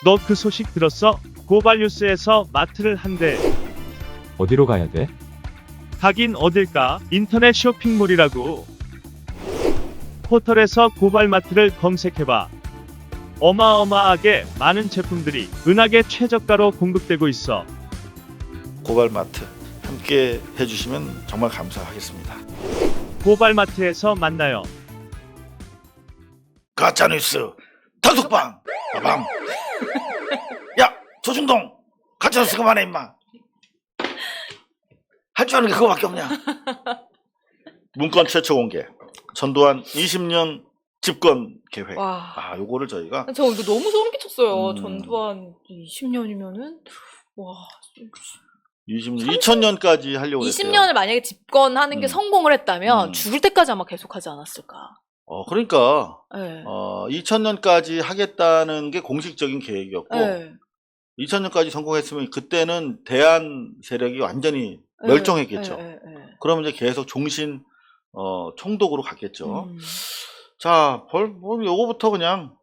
너 그 소식 들었어? 고발뉴스에서 마트를 한대. 어디로 가야 돼? 가긴 어딜까? 인터넷 쇼핑몰이라고. 포털에서 고발마트를 검색해봐. 어마어마하게 많은 제품들이 은하계 최저가로 공급되고 있어. 고발마트 함께 해주시면 정말 감사하겠습니다. 고발마트에서 만나요. 가짜뉴스 단속방 빠밤. 야 조중동 가짜뉴스 그만해 임마. 할 줄 아는 게 그거밖에 없냐. 문건 최초 공개 전두환 20년 집권 계획. 와. 아 요거를 저희가 저 이거 너무 소름 끼쳤어요. 음. 전두환 20년이면은 와 2000년까지 하려고 했어요. 20년을 만약에 집권하는 게 성공을 했다면 음. 죽을 때까지 아마 계속하지 않았을까. 그러니까 네. 2000년까지 하겠다는 게 공식적인 계획이었고 네. 2000년까지 성공했으면 그때는 대한 세력이 완전히 네. 멸종했겠죠. 네. 그러면 이제 계속 종신 총독으로 갔겠죠. 음. 자, 요거부터 그냥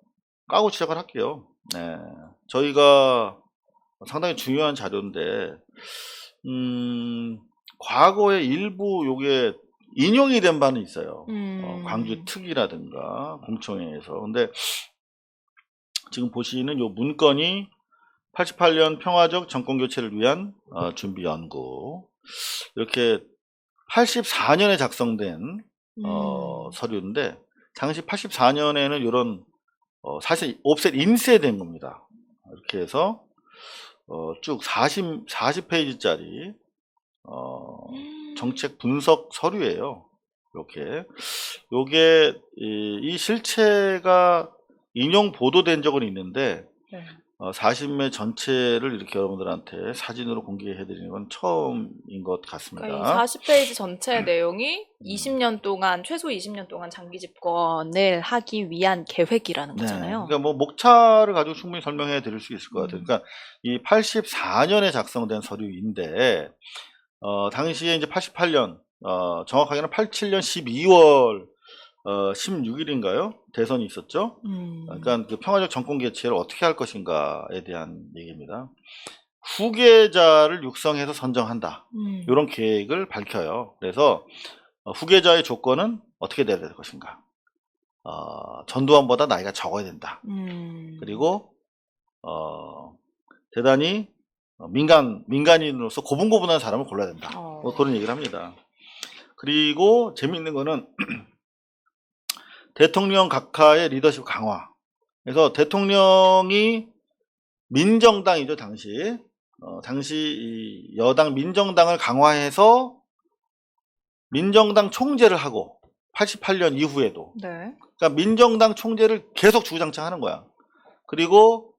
까고 시작을 할게요. 네. 저희가 상당히 중요한 자료인데, 과거에 일부 요게 인용이 된 바는 있어요. 광주 특위라든가 공청회에서. 근데 지금 보시는 요 문건이 88년 평화적 정권 교체를 위한 준비 연구. 이렇게 84년에 작성된 서류인데 당시 84년에는 이런 사실 옵셋 인쇄된 겁니다. 이렇게 해서 쭉 40페이지짜리 정책 분석 서류예요. 이렇게 요게 이 실체가 인용 보도된 적은 있는데 네. 40매 전체를 이렇게 여러분들한테 사진으로 공개해드리는 건 처음인 것 같습니다. 그러니까 이 40페이지 전체 내용이 20년 동안 최소 20년 동안 장기 집권을 하기 위한 계획이라는 거잖아요. 그러니까 뭐 목차를 가지고 충분히 설명해 드릴 수 있을 것 같아요. 그러니까 이 84년에 작성된 서류인데 당시에 이제 88년 정확하게는 87년 12월 16일인가요? 대선이 있었죠. 그러니까 그 평화적 정권 개최를 어떻게 할 것인가에 대한 얘기입니다. 후계자를 육성해서 선정한다. 이런 계획을 밝혀요. 그래서 후계자의 조건은 어떻게 돼야 될 것인가. 전두환보다 나이가 적어야 된다. 그리고 대단히 민간인으로서 고분고분한 사람을 골라야 된다. 뭐 그런 얘기를 합니다. 그리고 재미있는 거는 대통령 각하의 리더십 강화. 그래서 대통령이 민정당이죠, 당시. 당시 이 여당 민정당을 강화해서 민정당 총재를 하고 88년 이후에도. 네. 그러니까 민정당 총재를 계속 주구장창 하는 거야. 그리고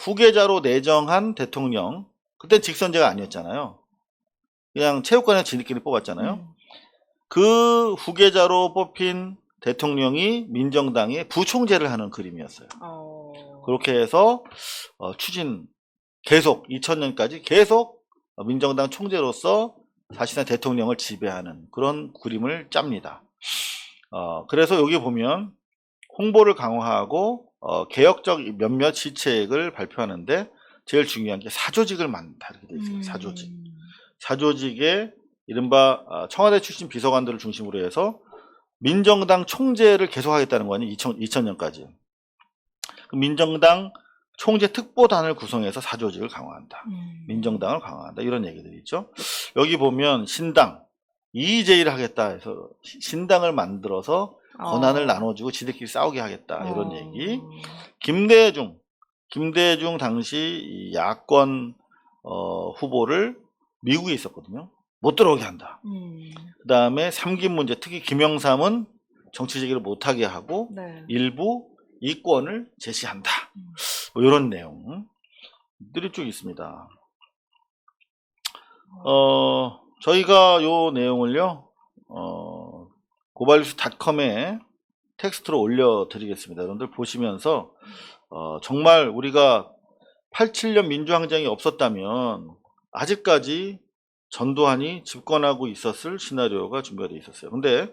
후계자로 내정한 대통령. 그때 직선제가 아니었잖아요. 그냥 체육관에서 지들끼리 뽑았잖아요. 그 후계자로 뽑힌 대통령이 민정당의 부총재를 하는 그림이었어요. 그렇게 해서 계속 2000년까지 계속 민정당 총재로서 사실상 대통령을 지배하는 그런 그림을 짭니다. 그래서 여기 보면 홍보를 강화하고 개혁적 몇몇 시책을 발표하는데 제일 중요한 게 사조직을 만든다 이렇게 되어 있어요. 사조직. 사조직에 이른바 청와대 출신 비서관들을 중심으로 해서 민정당 총재를 계속하겠다는 거 아니에요? 2000년까지. 민정당 총재 특보단을 구성해서 사조직을 강화한다. 민정당을 강화한다. 이런 얘기들이 있죠. 여기 보면 신당, 이의제의를 하겠다 해서 신당을 만들어서 권한을 나눠주고 지들끼리 싸우게 하겠다. 이런 얘기. 김대중 당시 야권 후보를 미국에 있었거든요. 못 들어오게 한다. 그 다음에 삼김 문제, 특히 김영삼은 정치 제기를 못하게 하고 네. 일부 이권을 제시한다. 뭐 이런 내용들이 쭉 있습니다. 저희가 요 내용을요, 고발뉴스닷컴에 텍스트로 올려드리겠습니다. 여러분들 보시면서 정말 우리가 87년 민주항쟁이 없었다면 아직까지 전두환이 집권하고 있었을 시나리오가 준비가 되어 있었어요. 근데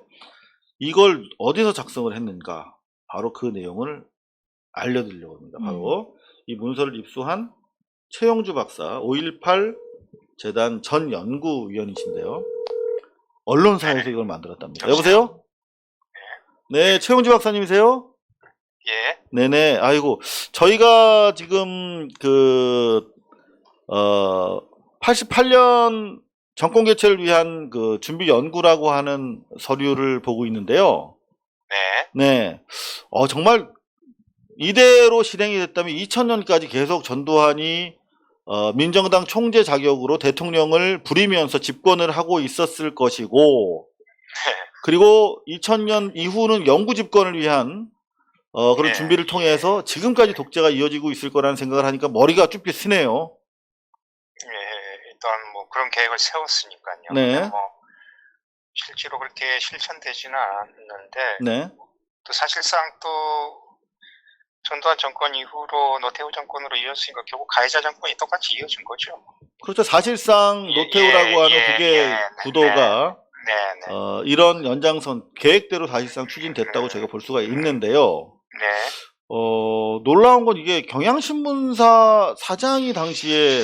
이걸 어디서 작성을 했는가? 바로 그 내용을 알려드리려고 합니다. 바로 이 문서를 입수한 최영주 박사, 5.18 재단 전 연구위원이신데요. 언론사에서 이걸 만들었답니다. 여보세요? 네, 최영주 박사님이세요? 예, 네네. 아이고, 저희가 지금 88년 정권 개최를 위한 그 준비 연구라고 하는 서류를 보고 있는데요. 네, 네. 정말 이대로 실행이 됐다면 2000년까지 계속 전두환이 민정당 총재 자격으로 대통령을 부리면서 집권을 하고 있었을 것이고, 그리고 2000년 이후는 영구 집권을 위한 그런 네. 준비를 통해서 지금까지 독재가 이어지고 있을 거라는 생각을 하니까 머리가 쭈뼛 쓰네요. 일단 뭐 그런 계획을 세웠으니까요. 네. 근데 뭐 실제로 그렇게 실천되지는 않았는데 네. 또 사실상 또 전두환 정권 이후로 노태우 정권으로 이어졌으니까 결국 가해자 정권이 똑같이 이어진 거죠. 그렇죠. 사실상 예, 노태우라고 하는 예, 그게 예, 구도가 네, 네, 이런 연장선 계획대로 사실상 추진됐다고 제가 볼 수가 있는데요. 네. 놀라운 건 이게 경향신문사 사장이 당시에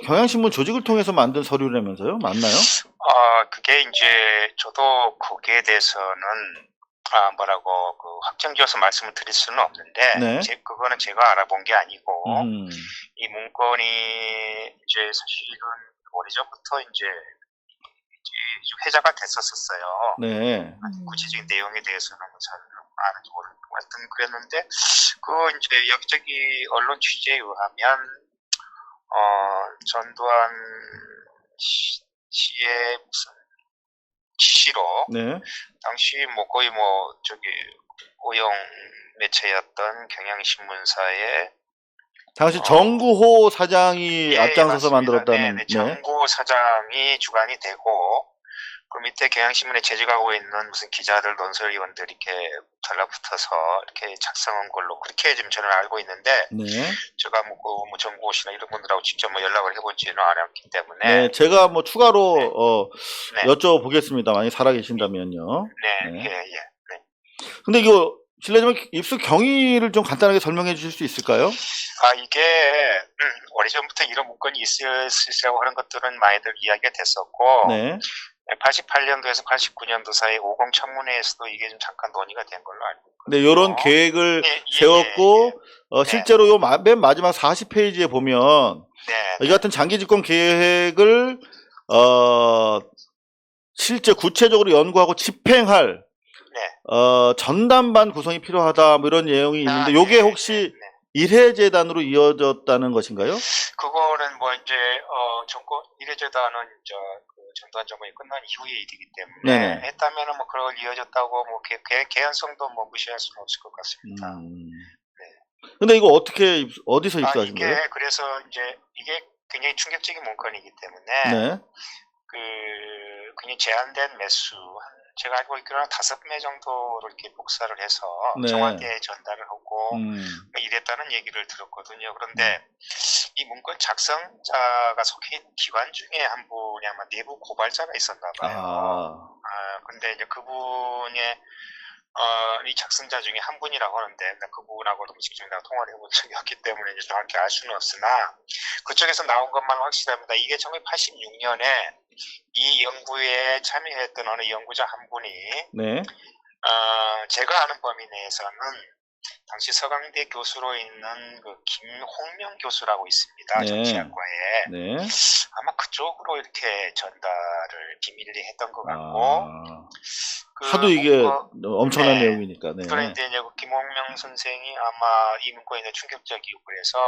경향신문 조직을 통해서 만든 서류라면서요? 맞나요? 그게 이제 저도 거기에 대해서는 뭐라고 그 확정지어서 말씀을 드릴 수는 없는데 네. 그거는 제가 알아본 게 아니고 음. 이 문건이 이제 사실은 오래전부터 이제 회자가 됐었어요. 네. 구체적인 내용에 대해서는 잘 아는지 모르겠고 하여튼 그랬는데 그 이제 여기저기 언론 취재에 의하면 전두환 씨의 무슨 지시로 네. 당시 뭐 거의 뭐 저기 오영 매체였던 경향신문사의 당시 정구호 사장이 예, 앞장서서 맞습니다. 만들었다는. 네, 정구 사장이 주관이 되고 그 밑에 경향신문에 재직하고 있는 무슨 기자들, 논설위원들 이렇게 달라붙어서 이렇게 작성한 걸로 그렇게 지금 저는 알고 있는데 네. 제가 뭐 정구호 씨나 이런 분들하고 직접 뭐 연락을 해보지는 않았기 때문에 네. 제가 뭐 추가로 네. 여쭤보겠습니다. 만약 살아계신다면요. 네, 네. 예. 근데 이거 실례지만 입수 경위를 좀 간단하게 설명해 주실 수 있을까요? 이게 오래전부터 이런 문건이 있으시라고 하는 것들은 많이들 이야기가 됐었고 네. 88년도에서 89년도 사이 50 청문회에서도 이게 좀 잠깐 논의가 된 걸로 알고 있거든요. 네, 요런 계획을 예, 세웠고 네. 실제로 요 맨 마지막 40페이지에 보면 네. 이 같은 장기 집권 계획을 실제 구체적으로 연구하고 집행할 네. 전담반 구성이 필요하다 뭐 이런 내용이 있는데 요게 혹시 네. 일해재단으로 이어졌다는 것인가요? 그거는 뭐 이제 정권 일해재단은 이제 그 전두환 정권이 끝난 이후의 일이기 때문에 네네. 했다면은 뭐 그걸 이어졌다고 뭐 개연성도 뭐 무시할 수는 없을 것 같습니다. 근데 이거 어디서 입수하신 이게 거예요? 그래서 이제 이게 굉장히 충격적인 문건이기 때문에 네. 그 그냥 제한된 매수 제가 알고 있기로는 5매 정도를 이렇게 복사를 해서 네. 청와대에 전달을 하고 이랬다는 얘기를 들었거든요. 그런데 이 문건 작성자가 속해 있는 기관 중에 한 분이 아마 내부 고발자가 있었나 봐요. 근데 이제 그분의 이 작성자 중에 한 분이라고 하는데 그분하고도 직접 내가 통화를 해본 적이 없기 때문에 이제 정확히 알 수는 없으나 그쪽에서 나온 것만 확실합니다. 이게 1986년에 이 연구에 참여했던 어느 연구자 한 분이 네. 제가 아는 범위 내에서는 당시 서강대 교수로 있는 그 김홍명 교수라고 있습니다. 네. 정치학과에. 네. 아마 그쪽으로 이렇게 전달을 비밀리 했던 것 같고 하도 이게 엄청난 네. 내용이니까. 네. 그런데 이제 그 김홍명 선생이 아마 이 문건에 충격적이고 그래서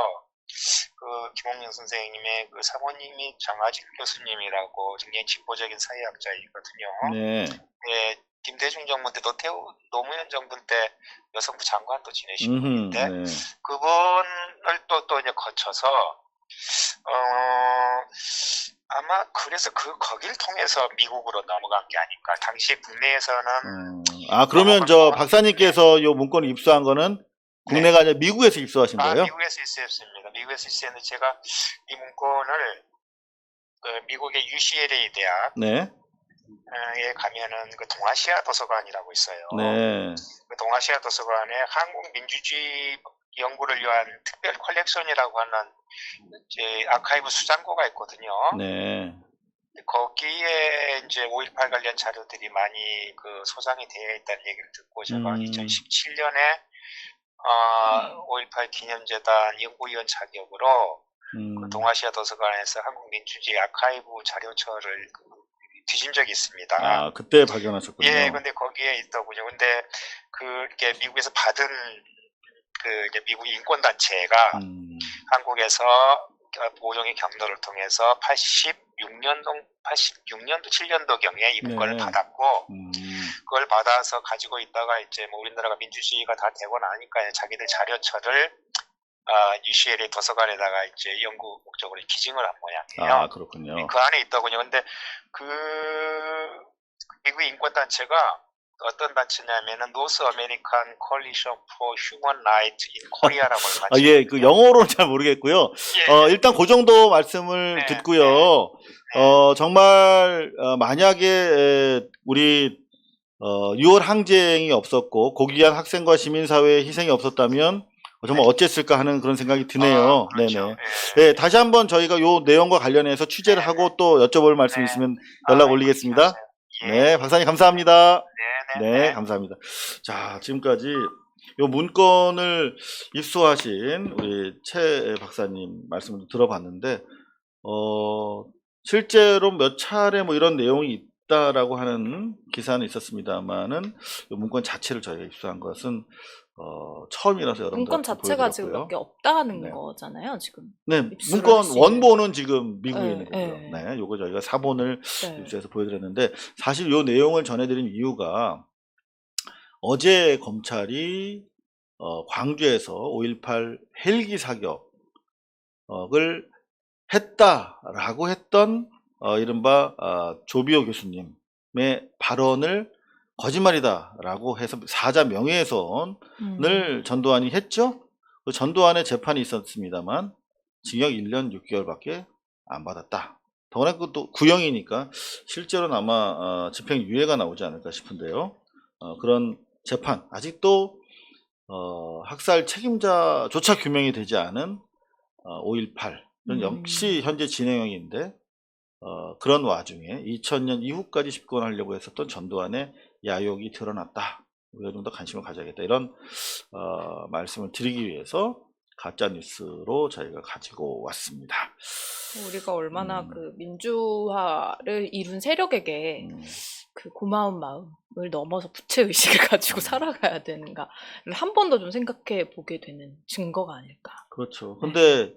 그 김홍명 선생님의 그 사모님이 장아질 교수님이라고 굉장히 진보적인 사회학자이거든요. 네. 예, 김대중 정부 때 노무현 정부 때 여성부 장관도 지내신 분인데 네. 그분을 또 이제 거쳐서 아마 그래서 거길 통해서 미국으로 넘어간 게 아닐까. 당시에 국내에서는 그러면 저 박사님께서 요 문건을 입수한 거는 국내가 아니라 미국에서 입수하신 거예요? 미국에서 입수했습니다. 미국에서 입수했는데 제가 이 문건을 그 미국의 UCLA 대학 네. 에 가면은 그 동아시아 도서관이라고 있어요. 네. 그 동아시아 도서관에 한국 민주주의 연구를 위한 특별 컬렉션이라고 하는 이제 아카이브 수장고가 있거든요. 네. 거기에 이제 5.18 관련 자료들이 많이 그 소장이 되어 있다는 얘기를 듣고 제가 2017년에 5.18 기념재단 연구위원 자격으로 그 동아시아 도서관에서 한국민주주의 아카이브 자료처를 뒤진 적이 있습니다. 아, 그때 발견하셨군요. 예, 근데 거기에 있더군요. 근데 그게 미국에서 받은 그 이제 미국 인권단체가 한국에서 모종의 경로를 통해서 86년도 7년도 경에 이 문건을 네. 받았고 그걸 받아서 가지고 있다가 이제 뭐 우리나라가 민주주의가 다 되고 나니까 자기들 자료처를 UCLA 도서관에다가 이제 연구 목적으로 기증을 한 모양이에요. 아, 그렇군요. 그 안에 있더군요. 근데 그 미국 인권단체가 어떤 단체냐면은 North American Coalition for Human Rights in Korea라고 아, 예, 그 영어로는 잘 모르겠고요. 예. 일단 그 정도 말씀을 네, 듣고요. 정말 만약에 우리 6월 항쟁이 없었고 고귀한 학생과 시민사회의 희생이 없었다면 정말 어땠을까 하는 그런 생각이 드네요. 그렇죠. 네네. 네, 다시 한번 저희가 요 내용과 관련해서 취재를 하고 또 여쭤볼 말씀 있으면 연락 올리겠습니다. 네, 박사님 감사합니다. 네, 감사합니다. 자, 지금까지 요 문건을 입수하신 우리 최 박사님 말씀을 들어봤는데, 실제로 몇 차례 뭐 이런 내용이 있다라고 하는 기사는 있었습니다만은 요 문건 자체를 저희가 입수한 것은 처음이라서 여러분들 문건 자체가 지금 몇 개 없다는 네. 거잖아요, 지금. 네, 입수를 문건 할 수 있는. 원본은 지금 미국에 네, 있는 거고요. 네. 네, 요거 저희가 사본을 네. 입수해서 보여드렸는데 사실 요 내용을 전해드린 이유가 어제 검찰이 광주에서 5.18 헬기 사격을 했다라고 했던 이른바 조비오 교수님의 발언을 거짓말이다라고 해서 사자 명예훼손을 전두환이 했죠. 그 전두환의 재판이 있었습니다만 징역 1년 6개월밖에 안 받았다. 더구나 그것도 구형이니까 실제로는 아마 집행유예가 나오지 않을까 싶은데요. 그런 재판 아직도 학살 책임자조차 규명이 되지 않은 5.18은 역시 현재 진행형인데 그런 와중에 2000년 이후까지 집권하려고 했었던 전두환의 야욕이 드러났다. 우리가 좀 더 관심을 가져야겠다. 이런 말씀을 드리기 위해서 가짜 뉴스로 저희가 가지고 왔습니다. 우리가 얼마나 그 민주화를 이룬 세력에게 그 고마운 마음을 넘어서 부채 의식을 가지고 살아가야 되는가를 한 번 더 좀 생각해 보게 되는 증거가 아닐까. 그렇죠. 근데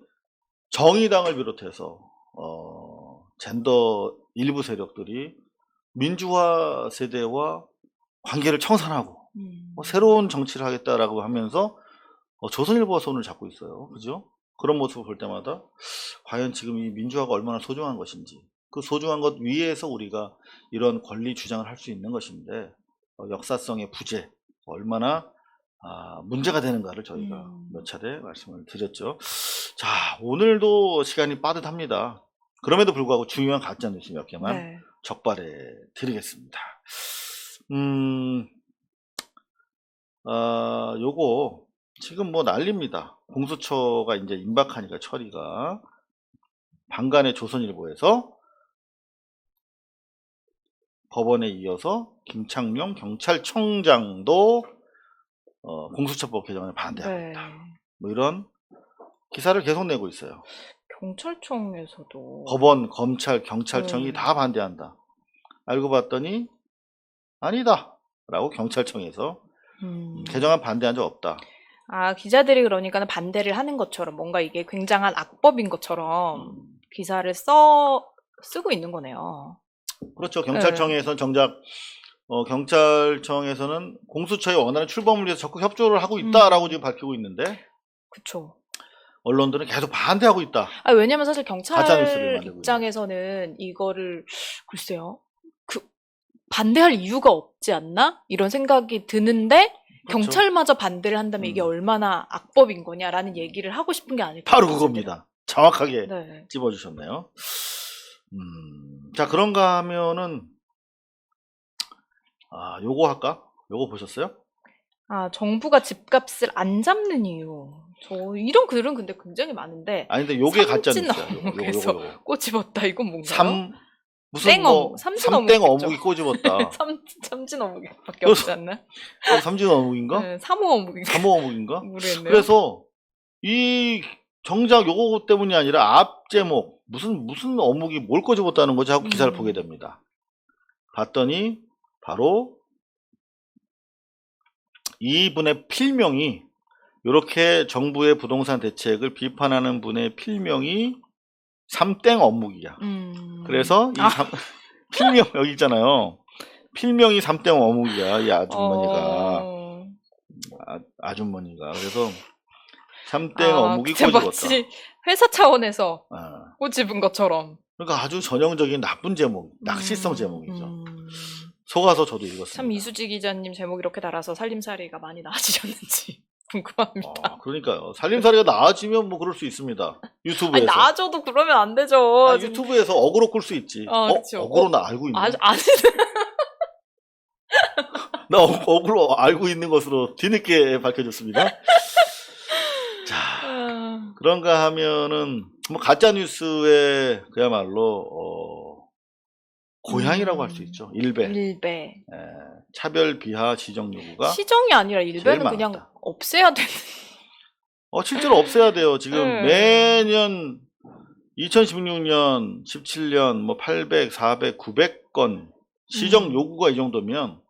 정의당을 비롯해서 젠더 일부 세력들이 민주화 세대와 관계를 청산하고 새로운 정치를 하겠다라고 하면서 조선일보가 손을 잡고 있어요. 그죠? 그런 모습을 볼 때마다 과연 지금 이 민주화가 얼마나 소중한 것인지, 그 소중한 것 위에서 우리가 이런 권리 주장을 할 수 있는 것인데 역사성의 부재, 얼마나 문제가 되는가를 저희가 몇 차례 말씀을 드렸죠. 자, 오늘도 시간이 빠듯합니다. 그럼에도 불구하고 중요한 가짜 뉴스 몇 개만 적발해 드리겠습니다. 요거 지금 뭐 난립니다. 공수처가 이제 임박하니까 처리가 방간의 조선일보에서 법원에 이어서 김창룡 경찰청장도 공수처법 개정에 반대하고 있다. 뭐 이런 기사를 계속 내고 있어요. 경찰청에서도 법원, 검찰, 경찰청이 다 반대한다. 알고 봤더니 아니다 라고 경찰청에서 개정안 반대한 적 없다. 기자들이 그러니까는 반대를 하는 것처럼 뭔가 이게 굉장한 악법인 것처럼 기사를 쓰고 있는 거네요. 그렇죠. 경찰청에서는 정작 경찰청에서는 공수처에 원하는 출범을 위해서 적극 협조를 하고 있다라고 지금 밝히고 있는데, 그렇죠. 언론들은 계속 반대하고 있다. 왜냐면 사실 경찰 가짜뉴스를 입장에서는 이거를 글쎄요, 반대할 이유가 없지 않나? 이런 생각이 드는데 그렇죠. 경찰마저 반대를 한다면 이게 얼마나 악법인 거냐라는 얘기를 하고 싶은 게 아닐까. 바로 그겁니다. 정확하게 네. 찝어주셨네요. 자, 그런가 하면은 요거 할까? 요거 보셨어요? 정부가 집값을 안 잡는 이유. 저 이런 글은 근데 굉장히 많은데 아니 근데 요게 가짜 삼진 뉴스야. 어묵에서 꼬집었다 이건 뭔가요? 무슨 땡 뭐 어묵, 삼진 삼땡 어묵이겠죠. 어묵이 꼬집었다. 삼진 어묵밖에 그래서- 없지 않나? 삼진 어묵인가? 네, 삼호 어묵인가? 삼호 어묵인가? 모르겠네요. 그래서 이 정작 요거 때문이 아니라 앞 제목 무슨 어묵이 뭘 꼬집었다는 거지 하고 기사를 보게 됩니다. 봤더니 바로 이분의 필명이 이렇게 정부의 부동산 대책을 비판하는 분의 필명이 삼땡 어묵이야. 그래서 이 필명 여기 있잖아요. 필명이 삼땡 어묵이야. 이 아주머니가. 아주머니가. 그래서 삼땡 어묵이 그때 꼬집었다. 마치 회사 차원에서 아, 꼬집은 것처럼. 그러니까 아주 전형적인 나쁜 제목, 낚시성 제목이죠. 속아서 저도 읽었습니다. 참 이수지 기자님 제목 이렇게 달아서 살림살이가 많이 나아지셨는지 궁금합니다. 그러니까요. 살림살이가 나아지면 뭐 그럴 수 있습니다. 유튜브에서. 아니 나아져도 그러면 안 되죠. 유튜브에서 어그로 끌 수 있지. 그쵸. 어그로 나 알고 있네. 아니 나 어그로 알고 있는 것으로 뒤늦게 밝혀졌습니다. 자, 그런가 하면은 뭐 가짜 뉴스의 그야말로 고향이라고 할 수 있죠. 일배. 차별 비하 지정 요구가 시정이 아니라 제일 일배는 많았다. 그냥 없애야 되는. 실제로 없애야 돼요. 지금 네. 매년 2016년, 17년 뭐 800, 400, 900건 시정 요구가 이 정도면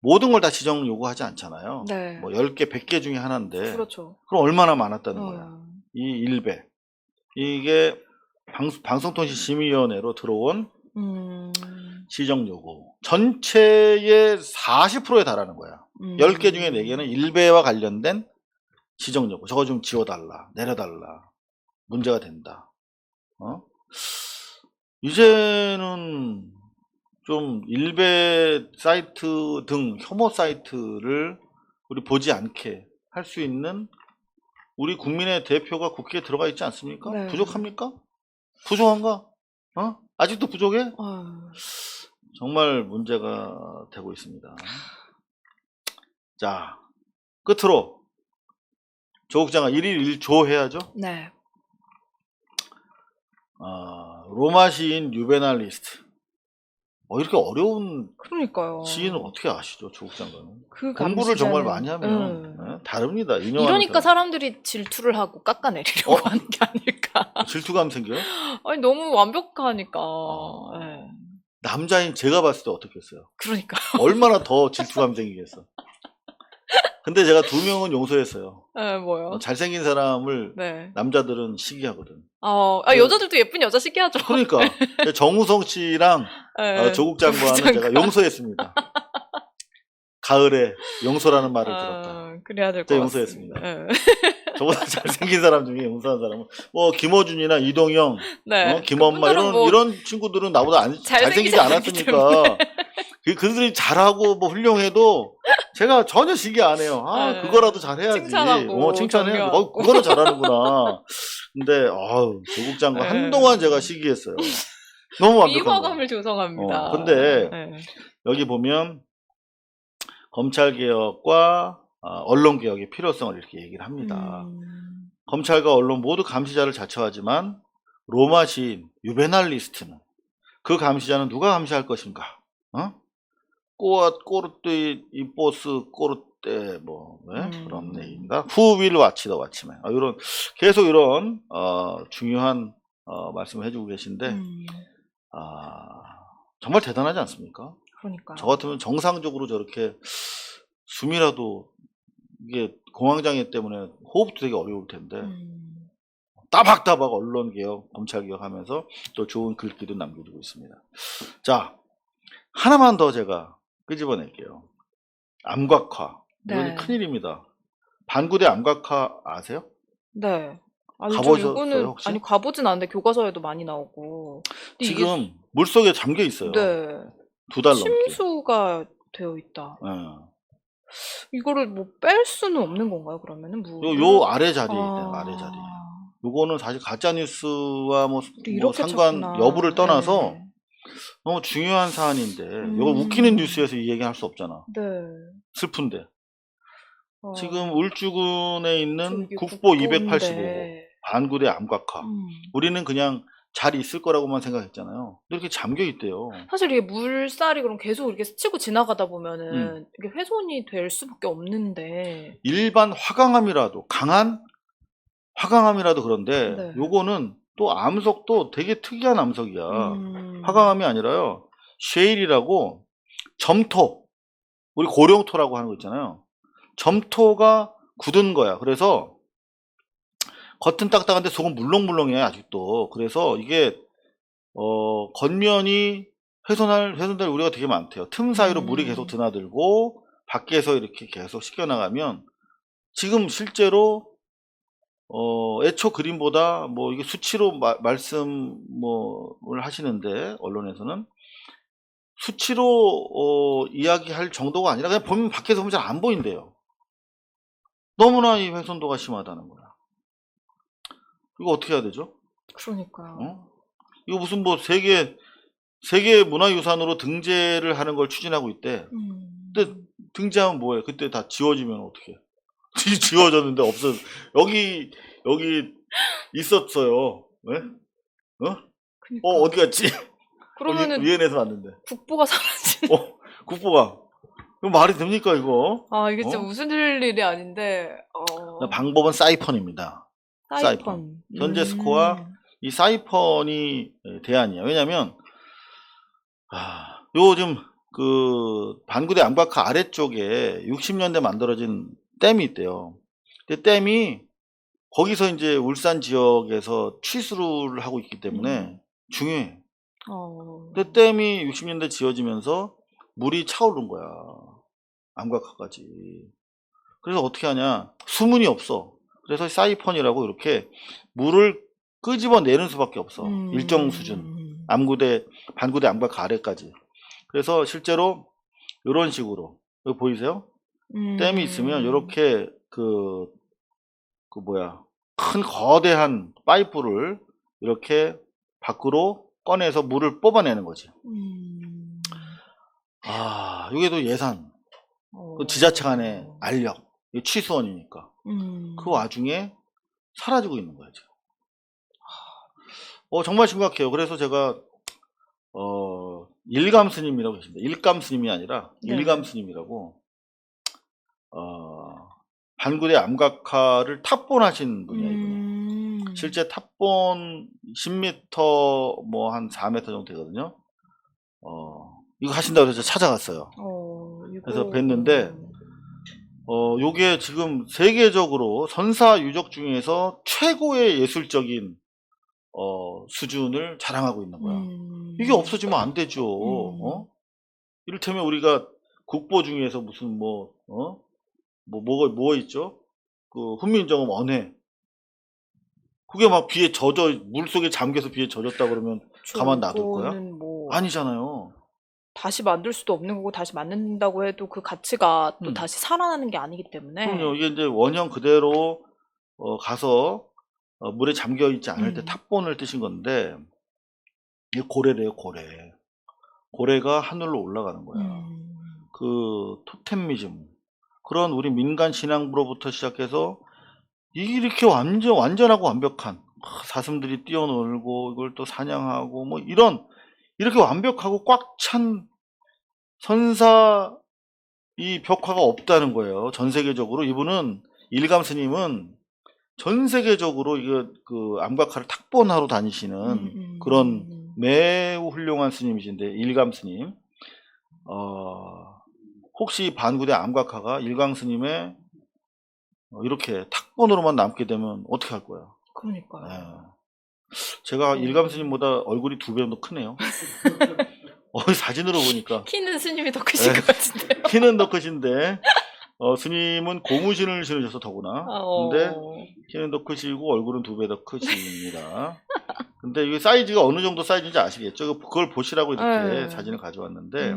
모든 걸 다 지정 요구하지 않잖아요. 네. 뭐 10개, 100개 중에 하나인데 그렇죠. 그럼 얼마나 많았다는 거야. 이 일배. 이게 방송통신심의위원회로 들어온 지정 요구. 전체의 40%에 달하는 거야. 10개 중에 4개는 일배와 관련된 지정 요구. 저거 좀 지워달라. 내려달라. 문제가 된다. 이제는 좀 일배 사이트 등 혐오 사이트를 우리 보지 않게 할 수 있는 우리 국민의 대표가 국회에 들어가 있지 않습니까? 네. 부족합니까? 부족한가? 아직도 부족해? 정말 문제가 되고 있습니다. 자, 끝으로 조국 장관 1일 1조 해야죠. 네. 로마 시인 유베날리스트. 이렇게 어려운 그러니까요. 시인을 어떻게 아시죠, 조국 장관은? 그 공부를 정말 감시자는- 많이 하면 다릅니다. 이러니까 사람들이 질투를 하고 깎아내리려고 하는 게 아닐까. 질투감 생겨요? 아니 너무 완벽하니까. 네. 남자인 제가 봤을 때 어떻겠어요? 그러니까. 얼마나 더 질투감 생기겠어. 근데 제가 2명은 용서했어요. 네, 뭐요? 잘생긴 사람을 네. 남자들은 시기하거든. 여자들도 예쁜 여자 시기하죠. 그러니까 정우성 씨랑 네. 조국 장관은 제가 용서했습니다. 가을에 용서라는 말을 들었다. 그래야 될 것 제가 같습니다. 용서했습니다. 네. 저보다 잘생긴 사람 중에 용서한 사람은 뭐 김어준이나 이동영, 네. 김엄마 그분들은 뭐 이런 친구들은 나보다 잘생기지 않았기 않았으니까 그들이 잘하고 뭐 훌륭해도 제가 전혀 시기 안 해요. 네. 그거라도 잘해야지. 칭찬하고 칭찬해야지. 존경하고. 그거는 잘하는구나. 근데 조국 장관 네. 한동안 제가 시기했어요. 너무 완벽한 거. 미화감을 조성합니다. 근데 네. 여기 보면 검찰개혁과 언론개혁의 필요성을 이렇게 얘기를 합니다. 검찰과 언론 모두 감시자를 자처하지만 로마 시인 유베날리스트는 그 감시자는 누가 감시할 것인가? 꼬르떼 이뽀스 꼬르떼 그런 얘기입니다. Who will watch the watchman? 이런 계속 이런 중요한 말씀을 해주고 계신데 정말 대단하지 않습니까? 그러니까. 저 같으면 정상적으로 저렇게 숨이라도 이게 공황장애 때문에 호흡도 되게 어려울 텐데 따박따박 언론개혁, 검찰개혁 하면서 또 좋은 글귀도 남겨주고 있습니다. 자, 하나만 더 제가 끄집어낼게요. 암각화. 이건 네. 큰일입니다. 반구대 암각화 아세요? 네. 아니, 가보셨어요, 이거는 혹시? 아니 가보진 않는데 교과서에도 많이 나오고. 근데 지금 물속에 잠겨 있어요. 네. 2달 넘게. 침수가 되어 있다. 예. 이거를 뭐 뺄 수는 없는 건가요? 그러면은 요 아래 자리에 있대요. 아래 자리. 요거는 사실 가짜 뉴스와 뭐 이렇게 상관 쳤구나. 여부를 떠나서 네. 너무 중요한 사안인데 이걸 웃기는 뉴스에서 이 얘기 할 수 없잖아. 네. 슬픈데 지금 울주군에 있는 이게 국보 국보인데. 285호 반구대 암각화. 우리는 그냥 잘 있을 거라고만 생각했잖아요. 근데 이렇게 잠겨 있대요. 사실 이게 물살이 그럼 계속 이렇게 스치고 지나가다 보면은 이게 훼손이 될 수밖에 없는데. 일반 화강암이라도 강한 화강암이라도 그런데 네. 요거는 또 암석도 되게 특이한 암석이야. 화강암이 아니라요. 쉐일이라고 점토, 우리 고령토라고 하는 거 있잖아요. 점토가 굳은 거야. 그래서 겉은 딱딱한데 속은 물렁물렁해 아직도. 그래서 이게 겉면이 훼손될 우려가 되게 많대요. 틈 사이로 물이 계속 드나들고 밖에서 이렇게 계속 씻겨나가면 지금 실제로 애초 그림보다 뭐 이게 수치로 말씀을 하시는데 언론에서는 수치로 이야기할 정도가 아니라 그냥 보면 밖에서 보면 잘 안 보인대요. 너무나 이 훼손도가 심하다는 거야. 이거 어떻게 해야 되죠? 그러니까요. 이거 무슨 뭐 세계 문화유산으로 등재를 하는 걸 추진하고 있대. 근데 등재하면 뭐해? 그때 다 지워지면 어떡해? 지워졌는데 없어. 여기 있었어요. 왜? 그러니까. 어디 갔지? 그러면은 위엔에서 왔는데. 국보가 사라지는. 국보가. 이거 말이 됩니까 이거? 아, 이게 진짜 웃을 일이 아닌데. 방법은 사이펀입니다. 사이펀. 현재 스코어 이 사이펀이 대안이야. 왜냐면 요즘 그 반구대 암각화 아래쪽에 60년대 만들어진 댐이 있대요. 근데 댐이 거기서 이제 울산 지역에서 취수를 하고 있기 때문에 중요해. 근데 댐이 60년대 지어지면서 물이 차오른 거야. 암각화까지. 그래서 어떻게 하냐? 수문이 없어. 그래서 사이펀이라고 이렇게 물을 끄집어내는 수밖에 없어. 일정 수준. 반구대 암각화 아래까지. 그래서 실제로 이런 식으로 여기 보이세요? 댐이 있으면 이렇게 큰 거대한 파이프를 이렇게 밖으로 꺼내서 물을 뽑아내는 거지. 이게 또 예산, 그 지자체 간의 알력, 취수원이니까. 그 와중에 사라지고 있는 거야 지금. 정말 심각해요. 그래서 제가 일감 스님이라고 계십니다. 일감 스님이 아니라 일감 스님이라고 반구대 암각화를 탑본하신 분이에요. 이분이. 실제 탑본 10m 뭐 한 4m 정도 되거든요. 이거 하신다고 해서 찾아갔어요. 그래서 뵀는데 요게 지금 세계적으로 선사 유적 중에서 최고의 예술적인 수준을 자랑하고 있는 거야. 이게 없어지면 안 되죠. 이를테면 우리가 국보 중에서 무슨 뭐가 있죠? 그 훈민정음 언해. 그게 막 비에 물속에 잠겨서 비에 젖었다 그러면 가만 놔둘 거야? 아니잖아요. 다시 만들 수도 없는 거고 다시 만든다고 해도 그 가치가 또 다시 살아나는 게 아니기 때문에. 그럼요. 이게 이제 원형 그대로 가서 물에 잠겨 있지 않을 때 탑본을 뜨신 건데 이게 고래래요, 고래. 고래가 하늘로 올라가는 거야. 그 토템미즘 그런 우리 민간 신앙부로부터 시작해서 이렇게 완전하고 완벽한 사슴들이 뛰어놀고 이걸 또 사냥하고 뭐 이렇게 완벽하고 꽉 찬 선사 이 벽화가 없다는 거예요. 전 세계적으로. 이분은 일감 스님은 전 세계적으로 그 암각화를 탁본하러 다니시는 그런 매우 훌륭한 스님이신데 일감 스님. 혹시 반구대 암각화가 일감 스님의 이렇게 탁본으로만 남게 되면 어떻게 할 거야? 그러니까요. 네. 제가 일감 스님보다 얼굴이 2배 정도 크네요. 사진으로 보니까. 키는 스님이 더 크신 것 같은데요. 키는 더 크신데, 스님은 고무신을 신으셔서 더구나. 근데, 키는 더 크시고, 얼굴은 2배 더 크십니다. 근데 이게 사이즈가 어느 정도 사이즈인지 아시겠죠? 그걸 보시라고 이렇게 사진을 가져왔는데.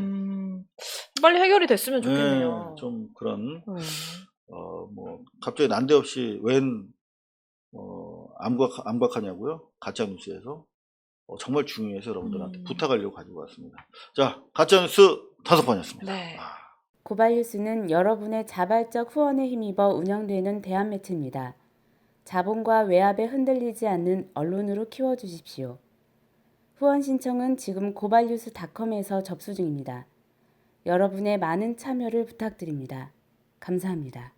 빨리 해결이 됐으면 좋겠네요. 좀 그런, 갑자기 난데없이 웬, 암각하냐고요? 가짜뉴스에서. 정말 중요해서 여러분들한테 부탁하려고 가지고 왔습니다. 자, 가짜뉴스 5번이었습니다. 네. 고발뉴스는 여러분의 자발적 후원에 힘입어 운영되는 대한매체입니다. 자본과 외압에 흔들리지 않는 언론으로 키워주십시오. 후원 신청은 지금 고발뉴스닷컴에서 접수 중입니다. 여러분의 많은 참여를 부탁드립니다. 감사합니다.